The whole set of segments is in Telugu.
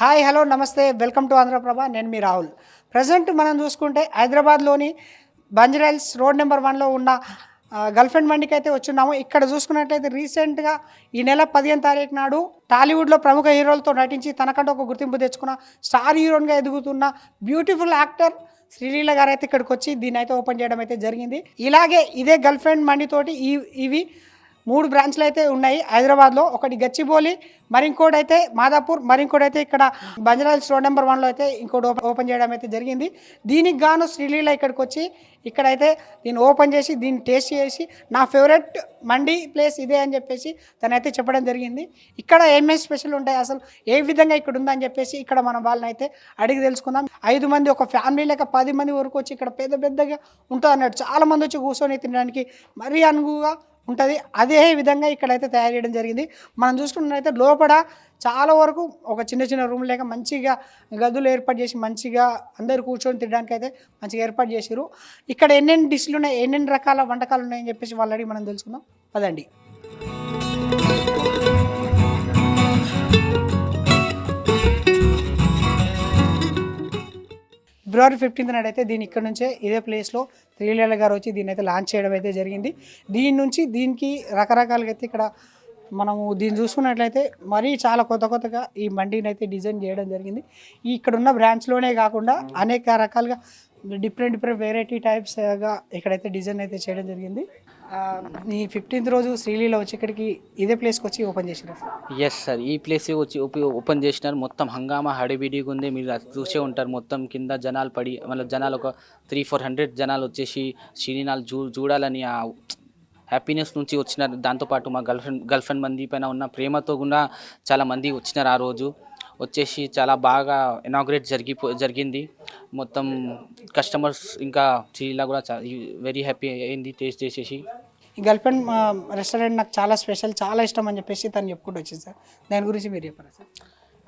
హాయ్ హలో నమస్తే వెల్కమ్ టు ఆంధ్రప్రభ. నేను మీ రాహుల్. ప్రజెంట్ మనం చూసుకుంటే హైదరాబాద్లోని బంజారాహిల్స్ రోడ్ నెంబర్ 1లో ఉన్న గర్ల్ ఫ్రెండ్ మండికి అయితే వచ్చున్నాము. ఇక్కడ చూసుకున్నట్లయితే రీసెంట్గా ఈ నెల 15వ తారీఖు నాడు టాలీవుడ్లో ప్రముఖ హీరోలతో నటించి తనకంటూ ఒక గుర్తింపు తెచ్చుకున్న స్టార్ హీరోయిన్గా ఎదుగుతున్న బ్యూటిఫుల్ యాక్టర్ శ్రీలీల గారు అయితే ఇక్కడికి వచ్చి దీన్ని అయితే ఓపెన్ చేయడం అయితే జరిగింది. ఇలాగే ఇదే గర్ల్ ఫ్రెండ్ మండితోటి ఇవి 3 బ్రాంచ్లు అయితే ఉన్నాయి హైదరాబాద్లో. ఒకటి గచ్చిబౌలి, మరింకోటి అయితే మాదాపూర్, మరింకోటి అయితే ఇక్కడ బంజారాహిల్స్ రోడ్ నెంబర్ 1లో అయితే ఇంకోటి ఓపెన్ చేయడం అయితే జరిగింది. దీనికి గాను శ్రీలీల ఇక్కడికి వచ్చి ఇక్కడైతే దీన్ని ఓపెన్ చేసి దీన్ని టేస్ట్ చేసి నా ఫేవరెట్ మండి ప్లేస్ ఇదే అని చెప్పేసి తనైతే చెప్పడం జరిగింది. ఇక్కడ ఏమేమి స్పెషల్ ఉంటాయి, అసలు ఏ విధంగా ఇక్కడ ఉందని చెప్పేసి ఇక్కడ మనం వాళ్ళని అయితే అడిగి తెలుసుకుందాం. 5 మంది ఒక ఫ్యామిలీ లేక 10 మంది వరకు వచ్చి ఇక్కడ పెద్దగా ఉంటుంది అన్నట్టు. చాలామంది వచ్చి కూర్చొని తినడానికి మరీ అనువుగా ఉంటుంది. అదే విధంగా ఇక్కడైతే తయారు చేయడం జరిగింది. మనం చూసుకున్నట్లయితే లోపల చాలా వరకు ఒక చిన్న రూమ్ లేక మంచిగా గదులు ఏర్పాటు చేసి మంచిగా అందరు కూర్చొని తినడానికి అయితే మంచిగా ఏర్పాటు చేసారు. ఇక్కడ ఎన్నెన్ని డిష్లు ఉన్నాయి, ఎన్నెన్ని రకాల వంటకాలు ఉన్నాయని చెప్పేసి వాళ్ళు అడిగి మనం తెలుసుకుందాం పదండి. ఫిబ్రవరి 15th నాడు అయితే దీని ఇక్కడ నుంచే ఇదే ప్లేస్లో శ్రీలీల గారు వచ్చి దీన్ని అయితే లాంచ్ చేయడం అయితే జరిగింది. దీనికి రకరకాలుగా అయితే ఇక్కడ మనము దీన్ని చూసుకున్నట్లయితే మరీ చాలా కొత్తగా ఈ మండీని అయితే డిజైన్ చేయడం జరిగింది. ఇక్కడ ఉన్న బ్రాంచ్లోనే కాకుండా అనేక రకాలుగా డిఫరెంట్ వెరైటీ టైప్స్గా ఇక్కడైతే డిజైన్ అయితే చేయడం జరిగింది. ఈ 15th రోజు శ్రీలీల వచ్చి ఇక్కడికి ఇదే ప్లేస్కి వచ్చి ఓపెన్ చేసినారు. ఎస్ సార్, ఈ ప్లేస్ వచ్చి ఓపెన్ చేసినారు. మొత్తం హంగామా హడిబిడిగా ఉంది. మీరు అది చూసే ఉంటారు. మొత్తం కింద జనాలు పడి మళ్ళీ జనాలు ఒక 300-400 జనాలు వచ్చేసి శ్రీలీలను చూడాలని ఆ హ్యాపీనెస్ నుంచి వచ్చినారు. దాంతోపాటు మా గర్ల్ ఫ్రెండ్ మంది పైన ఉన్న ప్రేమతో కూడా చాలా మంది వచ్చినారు. ఆ రోజు వచ్చేసి చాలా బాగా ఇనాగ్రేట్ జరిగింది. మొత్తం కస్టమర్స్ ఇంకా శ్రీలీల కూడా వెరీ హ్యాపీ అయింది టేస్ట్ చేసేసి. ఈ గర్ల్ ఫ్రెండ్ రెస్టారెంట్ నాకు చాలా స్పెషల్, చాలా ఇష్టం అని చెప్పేసి తను చెప్పుకుంటూ వచ్చింది సార్. దాని గురించి మీరు చెప్పారా సార్?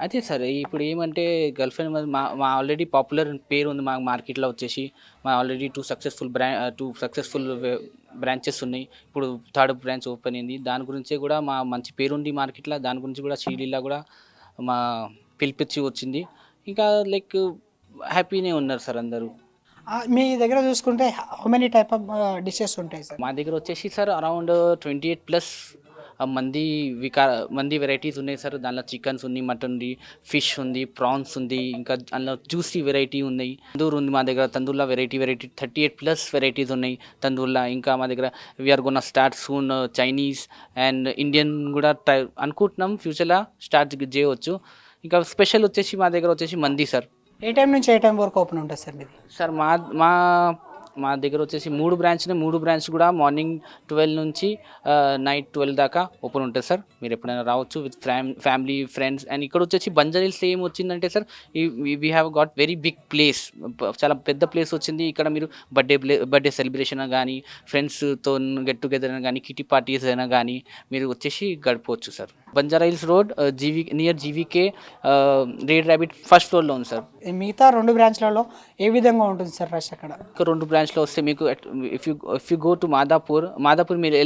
అదే సార్, ఇప్పుడు ఏమంటే గర్ల్ ఫ్రెండ్ మా ఆల్రెడీ పాపులర్ పేరు ఉంది మా మార్కెట్లో. వచ్చేసి మా ఆల్రెడీ 2 సక్సెస్ఫుల్ బ్రాంచెస్ ఉన్నాయి. ఇప్పుడు 3rd బ్రాంచ్ ఓపెన్ అయింది. దాని గురించే కూడా మా మంచి పేరు ఉంది మార్కెట్లో. దాని గురించి కూడా శ్రీలీల కూడా మా పిలిపించి వచ్చింది. ఇంకా లైక్ హ్యాపీనే ఉన్నారు సార్ అందరూ. మీ దగ్గర చూసుకుంటే how many type of dishes ఉంటాయి సార్? మా దగ్గర వచ్చేసి సార్ అరౌండ్ 28+ మంది వెరైటీస్ ఉన్నాయి సార్. దానిలో చికెన్స్ ఉంది, మటన్ ఉంది, ఫిష్ ఉంది, ప్రాన్స్ ఉంది, ఇంకా అందులో జ్యూసీ వెరైటీ ఉన్నాయి. తందూర్ ఉంది మా దగ్గర. తందూర్లో వెరైటీ 38+ వెరైటీస్ ఉన్నాయి తందూర్లో. ఇంకా మా దగ్గర we're gonna start soon Chinese and Indian కూడా అనుకుంటున్నాం ఫ్యూచర్లో స్టార్ట్ చేయవచ్చు. ఇంకా స్పెషల్ వచ్చేసి మా దగ్గర వచ్చేసి మంది సార్. ఏ టైం నుంచి ఏ టైం వరకు ఓపెన్ ఉంటుంది సార్ మీది? సార్ మా దగ్గర వచ్చేసి 3 బ్రాంచ్ కూడా మార్నింగ్ 12 నుంచి నైట్ 12 దాకా ఓపెన్ ఉంటుంది సార్. మీరు ఎప్పుడైనా రావచ్చు విత్ ఫ్యామిలీ ఫ్రెండ్స్. అండ్ ఇక్కడ వచ్చేసి బంజారాహిల్స్ ఏం వచ్చిందంటే sir, we have got very big place. చాలా పెద్ద ప్లేస్ వచ్చింది. ఇక్కడ మీరు బర్త్డే సెలబ్రేషన్ కానీ, ఫ్రెండ్స్తో గెట్ టుగెదర్ అయినా కానీ, కిటీ పార్టీస్ అయినా కానీ మీరు వచ్చేసి గడపవచ్చు sir. Banjara Hills road near GVK red rabbit first ఫ్లోర్లో ఉంది సార్. మిగతా 2 బ్రాంచ్లలో ఏ విధంగా ఉంటుంది సార్ రష్? అక్కడ 2 బ్రాంచ్లో వస్తే మీకు if you go to Madhapur మీరు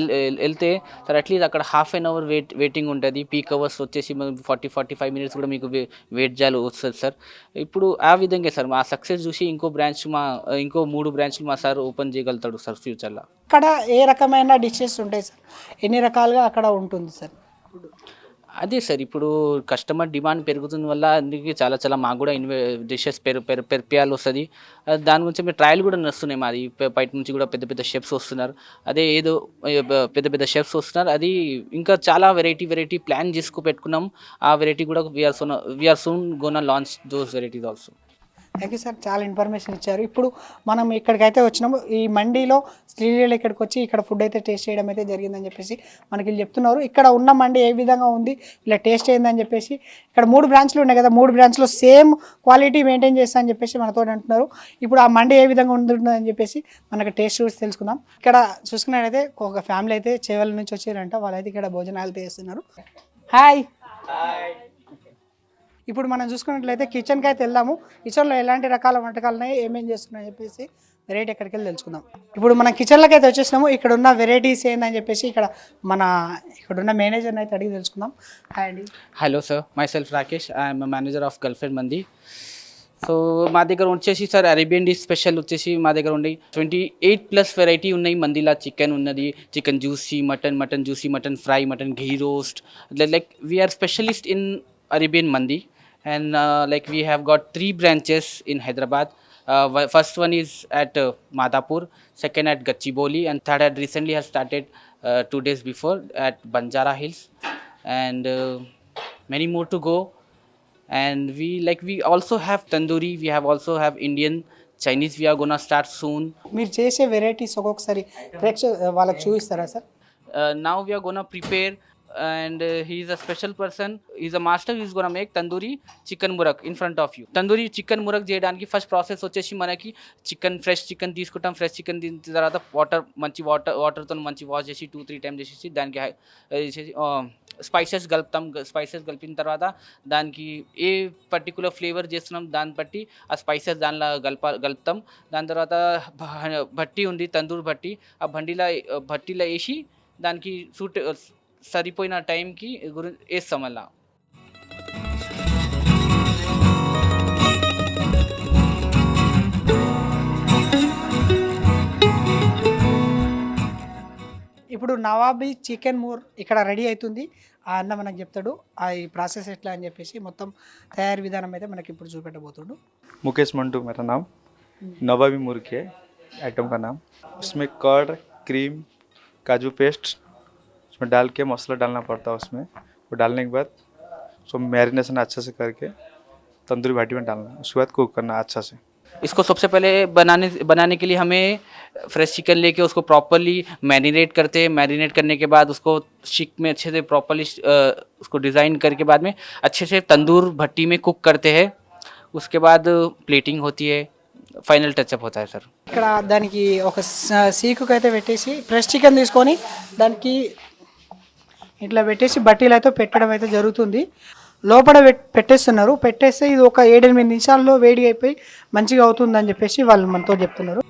వెళ్తే సార్ అట్లీస్ట్ అక్కడ హాఫ్ అన్ అవర్ వెయిటింగ్ ఉంటుంది. పీక్ అవర్స్ వచ్చేసి 40-45 మినిట్స్ కూడా మీకు వెయిట్ చేయాలి వస్తుంది సార్. ఇప్పుడు ఆ విధంగా సార్ మా సక్సెస్ చూసి ఇంకో 3 బ్రాంచ్లు మా సార్ ఓపెన్ చేయగలుగుతాడు సార్ ఫ్యూచర్లో. అక్కడ ఏ రకమైన డిషెస్ ఉంటాయి సార్? ఎన్ని రకాలుగా అక్కడ ఉంటుంది సార్? అదే సార్, ఇప్పుడు కస్టమర్ డిమాండ్ పెరుగుతున్న వల్ల అందుకే చాలా మాకు కూడా డిషెస్ పెరిపియాలు వస్తుంది. దాని గురించి మీరు ట్రయల్ కూడా నడుస్తున్నాయి మాది. బయట నుంచి కూడా పెద్ద షెఫ్స్ వస్తున్నారు. అదే ఏదో పెద్ద షెఫ్స్ వస్తున్నారు. అది ఇంకా చాలా వెరైటీ ప్లాన్ చేసుకు పెట్టుకున్నాం. ఆ వెరైటీ కూడా we're soon gonna launch dosa varieties also. Thank you sir, చాలా ఇన్ఫర్మేషన్ ఇచ్చారు. ఇప్పుడు మనం ఇక్కడికైతే వచ్చినాము. ఈ మండీలో శ్రీలీల ఇక్కడికి వచ్చి ఇక్కడ ఫుడ్ అయితే టేస్ట్ చేయడం అయితే జరిగిందని చెప్పేసి మనకి వీళ్ళు చెప్తున్నారు. ఇక్కడ ఉన్న మండి ఏ విధంగా ఉంది, ఇలా టేస్ట్ అయిందని చెప్పేసి ఇక్కడ 3 బ్రాంచ్లు ఉన్నాయి కదా, 3 బ్రాంచ్లో సేమ్ క్వాలిటీ మెయింటైన్ చేస్తా అని చెప్పేసి మనతో అంటున్నారు. ఇప్పుడు ఆ మండి ఏ విధంగా ఉంటుందని చెప్పేసి మనకు టేస్ట్ చూసి తెలుసుకుందాం. ఇక్కడ చూసుకున్నట్టయితే ఒక ఫ్యామిలీ అయితే చేవల నుంచి వచ్చారంట. వాళ్ళైతే ఇక్కడ భోజనాలు చేస్తున్నారు. హాయ్. ఇప్పుడు మనం చూసుకున్నట్లయితే కిచెన్కి అయితే వెళ్దాము. కిచెన్లో ఎలాంటి రకాల వంటకాలు ఉన్నాయి, ఏమేమి చేస్తున్నాయని చెప్పేసి వెరైటీ ఎక్కడికి వెళ్ళి తెలుసుకుందాం. ఇప్పుడు మన కిచెన్లోకి అయితే వచ్చేసినాము. ఇక్కడ ఉన్న వెరైటీస్ ఏందని చెప్పేసి ఇక్కడ ఉన్న మేనేజర్ని అయితే అడిగి తెలుసుకుందాం. హాయ్ అండి. Hello sir, my self Rakesh, I'm manager of girlfriend మంది. సో మా దగ్గర వచ్చేసి సార్ అరేబియన్ డిష్ స్పెషల్ వచ్చేసి మా దగ్గర ఉండి 28+ వెరైటీ ఉన్నాయి. మందిలా చికెన్ ఉన్నది, chicken juicy, mutton juicy, mutton fry, mutton ghee roast. Like we're specialist in Arabian Mandi, and like we have got 3 branches in Hyderabad. First one is at Madhapur, second at Gachibowli, and third had recently has started 2 days before at Banjara Hills, and many more to go. And we also have tandoori, we have also have Indian, Chinese. We are gonna start soon. మీరు చేసే వెరైటీస్ ఒక్కొక్కసారి వాళ్ళకి చూపిస్తారా sir? Now we are gonna prepare, and he is a special person. He's a master. He's gonna make tandoori chicken murak in front of you. Tandoori chicken murak చేయడానికి ఫస్ట్ ప్రాసెస్ వచ్చేసి మనకి ఫ్రెష్ చికెన్ తీసుకుంటాం. ఫ్రెష్ చికెన్ తిన్న తర్వాత వాటర్తో మంచి వాష్ చేసి 2-3 టైమ్స్ చేసేసి దానికి స్పైసెస్ కలుపుతాం. స్పైసెస్ కలిపిన తర్వాత దానికి ఏ పర్టికులర్ ఫ్లేవర్ చేస్తున్నాం దాన్ని బట్టి ఆ స్పైసెస్ దానిలో కలుపుతాం. దాని తర్వాత భట్టి ఉంది, తందూరి భట్టి. ఆ భట్టీలో వేసి దానికి సరిపోయిన టైంకి వేస్తాం. అలా ఇప్పుడు నవాబీ చికెన్ మూర్ ఇక్కడ రెడీ అవుతుంది. ఆ అన్న మనకు చెప్తాడు ఈ ప్రాసెస్ ఎట్లా అని చెప్పేసి మొత్తం తయారీ విధానం అయితే మనకి ఇప్పుడు చూపెట్టబోతుడు. मुकेश मंटू मेरा नाम. नवाबी मुर्ग है आइटम का नाम. उसमें कर्ड, क्रीम, काजू पेस्ट उसमें डाल के मसाला डालना पड़ता है. उसमें वो डालने के बाद उसको मैरिनेशन अच्छे से करके तंदूरी भाटी में डालना, उसके बाद कुक करना अच्छा से. इसको सबसे पहले बनाने के लिए हमें फ्रेश चिकन लेके उसको प्रॉपरली मैरिनेट करते हैं. मैरिनेट करने के बाद उसको शिक में अच्छे से प्रॉपरली उसको डिज़ाइन करके बाद में अच्छे से तंदूर भट्टी में कुक करते हैं. उसके बाद प्लेटिंग होती है, ఫైనల్ టచ్అప్ అవుతాయి సార్. ఇక్కడ దానికి ఒక సీకుకి అయితే పెట్టేసి ఫ్రెష్ చికెన్ తీసుకొని దానికి ఇట్లా పెట్టేసి బట్టీలు అయితే పెట్టడం అయితే జరుగుతుంది. లోపల పెట్టేస్తున్నారు. పెట్టేస్తే ఇది ఒక 7-8 నిమిషాల్లో వేడి అయిపోయి మంచిగా అవుతుందని చెప్పేసి వాళ్ళు మనతో చెప్తున్నారు.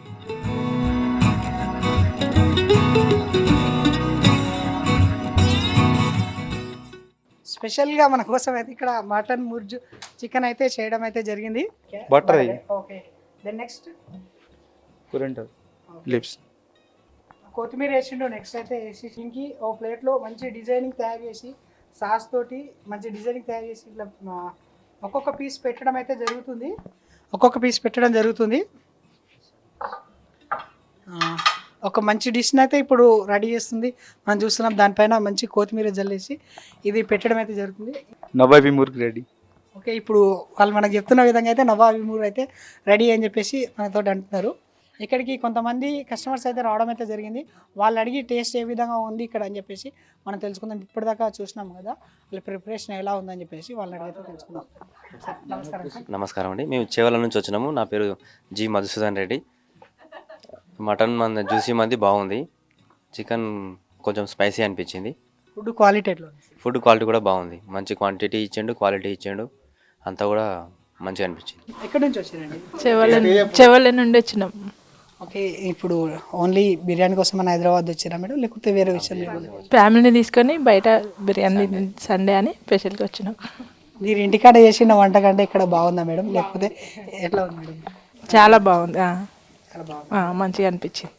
స్పెషల్గా మన కోసం అయితే ఇక్కడ మటన్ ముర్జు చికెన్ అయితే చేయడం అయితే జరిగింది. बटर है, okay, then next coriander leaves. కొత్తిమీర వేసిండు. నెక్స్ట్ అయితే వేసి ఇంకి ఓ ప్లేట్లో మంచి డిజైనింగ్ తయారు చేసి సాస్ తోటి మంచి డిజైనింగ్ తయారు చేసి ఇట్లా ఒక్కొక్క పీస్ పెట్టడం అయితే జరుగుతుంది. ఒక మంచి డిష్ని అయితే ఇప్పుడు రెడీ చేస్తుంది. మనం చూస్తున్నాం దానిపైన మంచి కొత్తిమీర జల్లేసి ఇది పెట్టడం అయితే జరుగుతుంది. नवाबी मुर्ग रेडी. ఓకే, ఇప్పుడు వాళ్ళు మనకు చెప్తున్న విధంగా అయితే నవాబీ మూర్ అయితే రెడీ అని చెప్పేసి మనతో అంటున్నారు. ఇక్కడికి కొంతమంది కస్టమర్స్ అయితే రావడం అయితే జరిగింది. వాళ్ళు అడిగి టేస్ట్ ఏ విధంగా ఉంది ఇక్కడ అని చెప్పేసి మనం తెలుసుకుందాం. ఇప్పటిదాకా చూసినాం కదా వాళ్ళ ప్రిపరేషన్ ఎలా ఉందని చెప్పేసి వాళ్ళని అడిగితే తెలుసుకుందాం. నమస్కారం సార్. నమస్కారం అండి. మేము చేవల నుంచి వచ్చినాము. నా పేరు G Madhusudan Reddy. Mutton juicy మంది బాగుంది. చికెన్ కొంచెం స్పైసీ అనిపించింది. ఫుడ్ క్వాలిటీ ఎట్లా ఉంది? ఫుడ్ క్వాలిటీ కూడా బాగుంది. మంచి క్వాంటిటీ ఇచ్చిండు, క్వాలిటీ ఇచ్చిండు, అంతా కూడా మంచిగా అనిపించింది. ఎక్కడి నుంచి వచ్చారండి? చెవల నుండి వచ్చినాం. ఓకే, ఇప్పుడు ఓన్లీ బిర్యానీ కోసం మన హైదరాబాద్ వచ్చారా మేడం, లేకపోతే వేరే విషయం? ఫ్యామిలీని తీసుకొని బయట బిర్యానీ సండే అని స్పెషల్గా వచ్చినాం. మీరు ఇంటికాడ చేసిన వంట కంటే ఇక్కడ బాగుందా మేడం, లేకపోతే ఎట్లా ఉంది మేడం? చాలా బాగుంది, చాలా బాగుంది, మంచిగా అనిపించింది.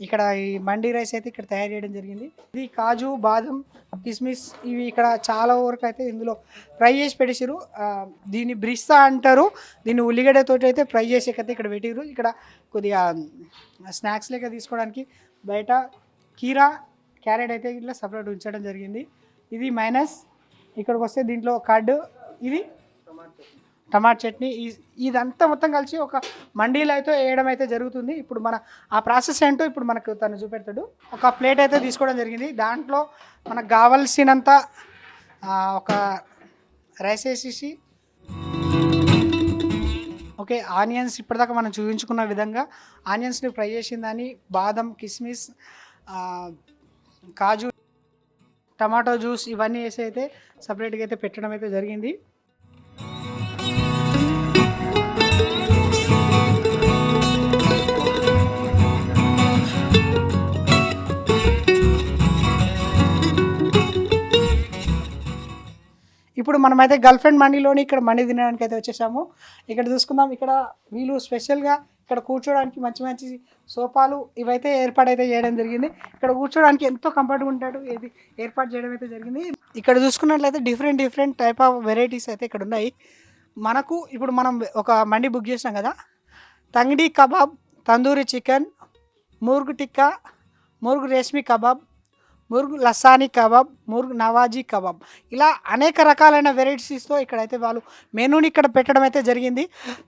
ఇక్కడ ఈ మండీ రైస్ అయితే ఇక్కడ తయారు చేయడం జరిగింది. ఇది కాజు, బాదం, కిస్మిస్ ఇవి ఇక్కడ చాలా వరకు అయితే ఇందులో ఫ్రై చేసి పెట్టేసారు. దీన్ని బ్రిస్తా అంటారు. దీన్ని ఉల్లిగడ్డతోటి అయితే ఫ్రై చేసేకైతే ఇక్కడ పెట్టారు. ఇక్కడ కొద్దిగా స్నాక్స్ లెక్క తీసుకోవడానికి బయట కీరా, క్యారెట్ అయితే ఇట్లా సపరేట్ ఉంచడం జరిగింది. ఇది మైనస్. ఇక్కడికి వస్తే దీంట్లో కర్డ్, ఇది టమాటా చట్నీ, ఇదంతా మొత్తం కలిసి ఒక మండీలో అయితే వేయడం అయితే జరుగుతుంది. ఇప్పుడు మన ఆ ప్రాసెస్ ఏంటో ఇప్పుడు మనకు తను చూపెడతాడు. ఒక ప్లేట్ అయితే తీసుకోవడం జరిగింది. దాంట్లో మనకు కావాల్సినంత ఒక రైస్ వేసేసి, ఓకే, ఆనియన్స్ ఇప్పటిదాకా మనం చూపించుకున్న విధంగా ఆనియన్స్ని ఫ్రై చేసిందని, బాదం, కిస్మిస్, కాజు, టమాటో జ్యూస్ ఇవన్నీ వేసి అయితే సపరేట్గా అయితే పెట్టడం అయితే జరిగింది. ఇప్పుడు మనమైతే గర్ల్ ఫ్రెండ్ మండిలోని ఇక్కడ మండి తినడానికి అయితే వచ్చేసాము. ఇక్కడ చూసుకుందాం, ఇక్కడ వీళ్ళు స్పెషల్గా ఇక్కడ కూర్చోడానికి మంచి మంచి సోఫాలు ఇవైతే ఏర్పాటైతే చేయడం జరిగింది. ఇక్కడ కూర్చోడానికి ఎంతో కంఫర్ట్గా ఉంటాడు, ఇది ఏర్పాటు చేయడం అయితే జరిగింది. ఇక్కడ చూసుకున్నట్లయితే డిఫరెంట్ టైప్ ఆఫ్ వెరైటీస్ అయితే ఇక్కడ ఉన్నాయి. మనకు ఇప్పుడు మనం ఒక మండి బుక్ చేసినాం కదా, tangdi kebab, tandoori chicken, murgh tikka, murgh Reshmi kebab, murgh లసానీ kebab, murgh నవాజీ kebab, ఇలా అనేక రకాలైన వెరైటీస్తో ఇక్కడైతే వాళ్ళు మెనూని ఇక్కడ పెట్టడం అయితే జరిగింది.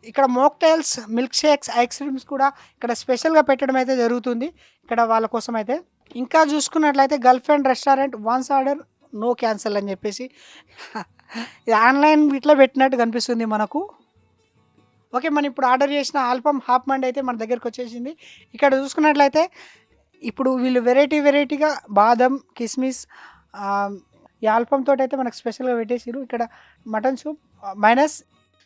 ఇక్కడ mocktails, milk shakes, ice creams కూడా ఇక్కడ స్పెషల్గా పెట్టడం అయితే జరుగుతుంది ఇక్కడ వాళ్ళ కోసం అయితే. ఇంకా చూసుకున్నట్లయితే girlfriend restaurant once order no cancel అని చెప్పేసి ఇది ఆన్లైన్ ఇట్లా పెట్టినట్టు కనిపిస్తుంది మనకు. ఓకే, మనం ఇప్పుడు ఆర్డర్ చేసిన ఆల్పమ్ హాఫ్ మండి అయితే మన దగ్గరికి వచ్చేసింది. ఇక్కడ చూసుకున్నట్లయితే ఇప్పుడు వీళ్ళు వెరైటీగా బాదం, కిస్మిస్, ఈ ఆల్పమ్ తోటి అయితే మనకు స్పెషల్గా పెట్టేసారు. ఇక్కడ mutton soup minus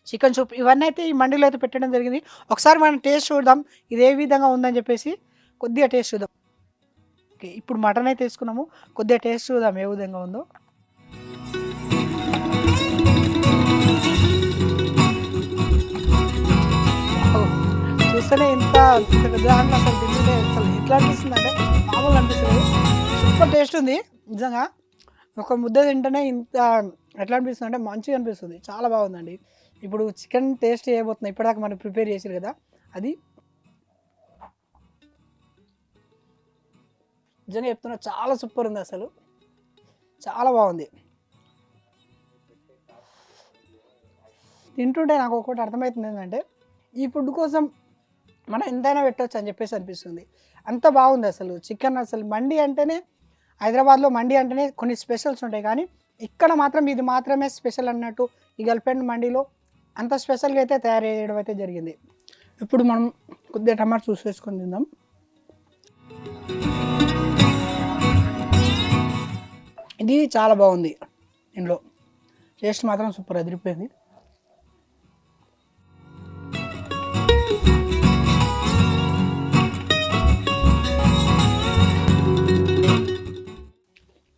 chicken soup ఇవన్నీ అయితే ఈ మండిలో అయితే పెట్టడం జరిగింది. ఒకసారి మనం టేస్ట్ చూద్దాం ఇది ఏ విధంగా ఉందని చెప్పేసి, కొద్దిగా టేస్ట్ చూద్దాం. ఓకే, ఇప్పుడు మటన్ అయితే తీసుకున్నాము, కొద్దిగా టేస్ట్ చూద్దాం ఏ విధంగా ఉందో. చూస్తేనే ఇంత దాంట్లో అసలు తింటుంటే అసలు ఎట్లా అనిపిస్తుంది అంటే మామూలుగా అనిపిస్తుంది. సూపర్ టేస్ట్ ఉంది నిజంగా. ఒక ముద్ద తింటేనే ఇంత ఎట్లా అనిపిస్తుంది అంటే మంచిగా అనిపిస్తుంది, చాలా బాగుందండి. ఇప్పుడు చికెన్ టేస్ట్ చేయబోతున్నాయి, ఇప్పటిదాకా మనం ప్రిపేర్ చేసారు కదా అది. నిజంగా చెప్తున్నా చాలా సూపర్ ఉంది, అసలు చాలా బాగుంది. తింటుంటే నాకు ఒకటి అర్థమవుతుంది ఏంటంటే ఈ ఫుడ్ కోసం మనం ఎంతైనా పెట్టవచ్చు అని చెప్పేసి అనిపిస్తుంది, అంత బాగుంది అసలు చికెన్. అసలు మండి అంటేనే హైదరాబాద్లో మండి అంటేనే కొన్ని స్పెషల్స్ ఉంటాయి, కానీ ఇక్కడ మాత్రం ఇది మాత్రమే స్పెషల్ అన్నట్టు ఈ గర్ల్ ఫ్రెండ్ మండిలో అంత స్పెషల్గా అయితే తయారు చేయడం అయితే జరిగింది. ఇప్పుడు మనం కొద్దిగా టమాటా జ్యూస్ వేసుకొని తిందాం. ఇది చాలా బాగుంది, ఇందులో టేస్ట్ మాత్రం సూపర్ అదిరిపోయింది.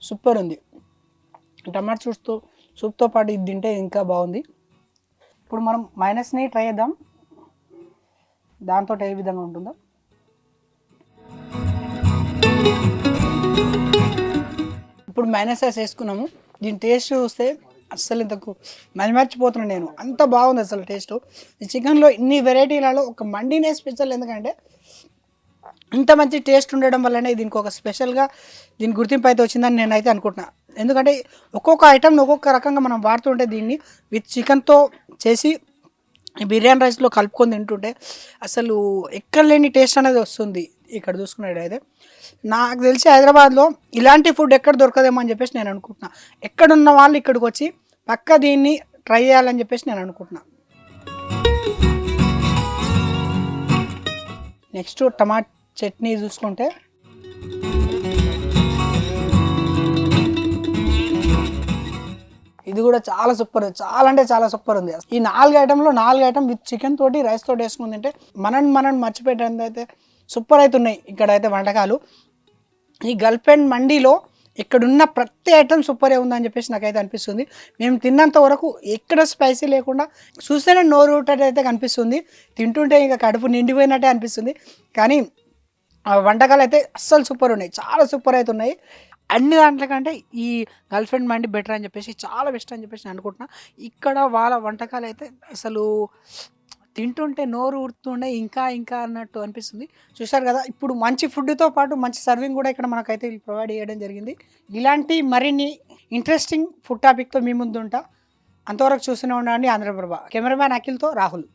సూపర్ ఉంది. టమాటా సూప్తో పాటు ఇది తింటే ఇంకా బాగుంది. ఇప్పుడు మనం మైనస్ని ట్రై చేద్దాం, దాంతో ఏ విధంగా ఉంటుందో. ఇప్పుడు మైనస్ వేసుకున్నాము, దీని టేస్ట్ చూస్తే అస్సలు ఇంతకు మర్చిపోతున్నాను నేను, అంత బాగుంది అసలు టేస్ట్. ఈ చికెన్లో ఇన్ని వెరైటీలలో ఒక మండినే స్పెషల్, ఎందుకంటే ఇంత మంచి టేస్ట్ ఉండడం వల్లనే దీనికి ఒక స్పెషల్గా దీని గుర్తింపు అయితే వచ్చిందని నేనైతే అనుకుంటున్నాను. ఎందుకంటే ఒక్కొక్క ఐటెంని ఒక్కొక్క రకంగా మనం వాడుతుంటే దీన్ని విత్ చికెన్తో చేసి బిర్యానీ రైస్లో కలుపుకొని తింటుంటే అసలు ఎక్కడ లేని టేస్ట్ అనేది వస్తుంది. ఇక్కడ చూసుకున్నట్టయితే నాకు తెలిసి హైదరాబాద్లో ఇలాంటి ఫుడ్ ఎక్కడ దొరకదేమో అని చెప్పేసి నేను అనుకుంటున్నాను. ఎక్కడున్న వాళ్ళు ఇక్కడికి వచ్చి పక్కా దీన్ని ట్రై చేయాలని చెప్పేసి నేను అనుకుంటున్నాను. నెక్స్ట్ టమాటా చట్నీ చూసుకుంటే ఇది కూడా చాలా సూపర్, చాలా అంటే చాలా సూపర్ ఉంది. ఈ 4 ఐటెంలో 4 ఐటెం విత్ చికెన్ తోటి రైస్ తోటి వేసుకుంది అంటే మనం మర్చిపోయేటంత అయితే సూపర్ అవుతున్నాయి ఇక్కడైతే వంటకాలు. ఈ గర్ల్ ఫ్రెండ్ మండీలో ఇక్కడున్న ప్రతి ఐటెం సూపరే ఉందని చెప్పేసి నాకైతే అనిపిస్తుంది. మేము తిన్నంత వరకు ఎక్కడ స్పైసీ లేకుండా చూస్తేనే నోరు ఊటైతే కనిపిస్తుంది, తింటుంటే ఇంకా కడుపు నిండిపోయినట్టే అనిపిస్తుంది. కానీ వంటకాలు అయితే అస్సలు సూపర్ ఉన్నాయి, చాలా సూపర్ అవుతున్నాయి. అన్ని దాంట్ల కంటే ఈ గర్ల్ ఫ్రెండ్ మండి బెటర్ అని చెప్పేసి, చాలా బెస్ట్ అని చెప్పేసి నేను అనుకుంటున్నా. ఇక్కడ వాళ్ళ వంటకాలు అయితే అసలు తింటుంటే నోరు ఊరుతుండే ఇంకా అన్నట్టు అనిపిస్తుంది. చూశారు కదా, ఇప్పుడు మంచి ఫుడ్తో పాటు మంచి సర్వింగ్ కూడా ఇక్కడ మనకైతే ప్రొవైడ్ చేయడం జరిగింది. ఇలాంటి మరిన్ని ఇంట్రెస్టింగ్ ఫుడ్ టాపిక్తో మీ ముందు ఉంటా. అంతవరకు చూస్తూనే ఉండండి ఆంధ్రప్రభ. కెమెరామ్యాన్ అఖిల్తో రాహుల్.